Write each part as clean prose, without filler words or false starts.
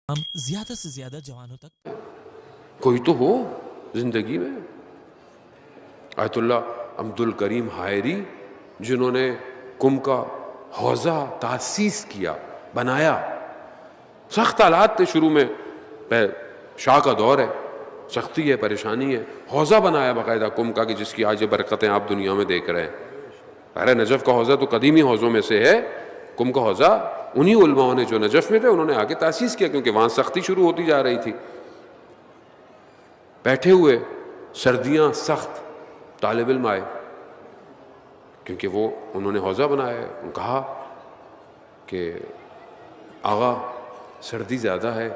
ہم زیادہ سے زیادہ جوانوں تک کوئی تو ہو زندگی میں. آیت اللہ عبد الکریم حائری جنہوں نے کم کا حوضہ تاسیس کیا، بنایا. سخت حالات تھے شروع میں، شاہ کا دور ہے، سختی ہے، پریشانی ہے. حوضہ بنایا باقاعدہ کم کا، کہ جس کی آج برکتیں آپ دنیا میں دیکھ رہے ہیں. ارے نجف کا حوضہ تو قدیمی حوضوں میں سے ہے. کم کا حوضہ انہی علماء نے جو نجف میں تھے انہوں نے آگے تاسیس کیا، کیونکہ وہاں سختی شروع ہوتی جا رہی تھی. بیٹھے ہوئے، سردیاں سخت، طالب علم آئے، کیونکہ وہ انہوں نے حوضہ بنایا ہے. انہوں نے کہا کہ آغا سردی زیادہ ہے،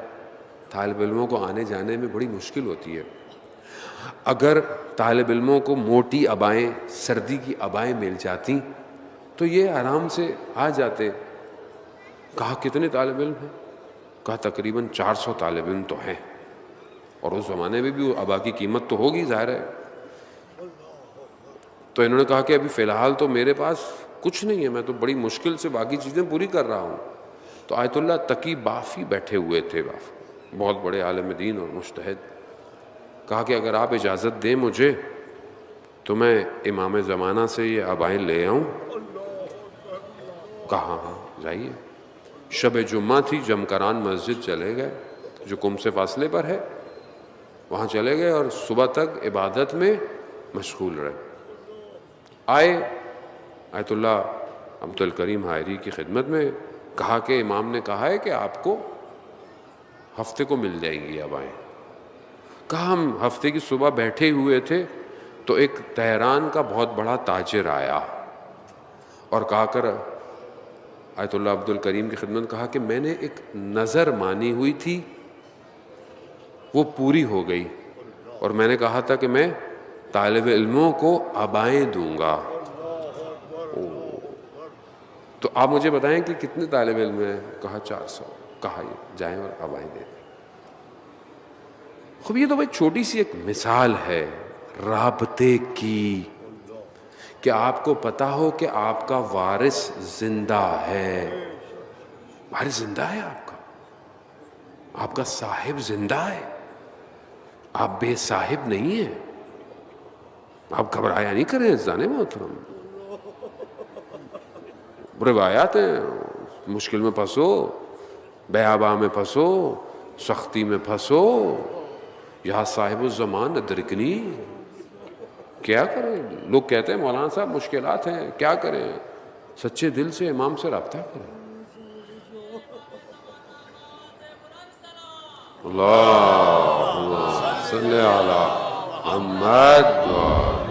طالب علموں کو آنے جانے میں بڑی مشکل ہوتی ہے. اگر طالب علموں کو موٹی ابائیں، سردی کی ابائیں مل جاتی تو یہ آرام سے آ جاتے. کہا کتنے طالب علم ہیں؟ کہا تقریباً 400 طالب علم تو ہیں. اور اس زمانے میں بھی وہ ابا کی قیمت تو ہوگی، ظاہر ہے. تو انہوں نے کہا کہ ابھی فی الحال تو میرے پاس کچھ نہیں ہے، میں تو بڑی مشکل سے باقی چیزیں پوری کر رہا ہوں. تو آیت اللہ تقی بافی بیٹھے ہوئے تھے، بہت بڑے عالم دین اور مجتہد. کہا کہ اگر آپ اجازت دیں مجھے تو میں امام زمانہ سے یہ ابائیں لے آؤں. کہا ہاں جائیے. شب جمعہ تھی، جمکران مسجد چلے گئے جو کم سے فاصلے پر ہے، وہاں چلے گئے اور صبح تک عبادت میں مشغول رہے. آئے آیت اللہ عبد الکریم حائری کی خدمت میں، کہا کہ امام نے کہا ہے کہ آپ کو ہفتے کو مل جائیں گی ابائیں. کہا ہم ہفتے کی صبح بیٹھے ہوئے تھے تو ایک تہران کا بہت بڑا تاجر آیا اور کہا کر آیت اللہ عبد الکریم کی خدمت کہا کہ میں نے ایک نظر مانی ہوئی تھی، وہ پوری ہو گئی، اور میں نے کہا تھا کہ میں طالب علموں کو ابائیں دوں گا. تو آپ مجھے بتائیں کہ کتنے طالب علم ہیں؟ کہا 400. کہا یہ جائیں اور ابائیں دے دیں. خوب یہ تو بھائی چھوٹی سی ایک مثال ہے رابطے کی، کہ آپ کو پتا ہو کہ آپ کا وارث زندہ ہے. وارث زندہ ہے، آپ کا صاحب زندہ ہے. آپ بے صاحب نہیں ہیں. آپ گھبرایا نہیں کریں عزیزان محترم. روایات ہیں، مشکل میں پھنسو، بیاباں میں پھنسو، سختی میں پھنسو، یا صاحب الزمان ادرکنی. کیا کریں؟ لوگ کہتے ہیں مولانا صاحب مشکلات ہیں، کیا کریں؟ سچے دل سے امام سے رابطہ کریں. اللہم صلی علی محمد.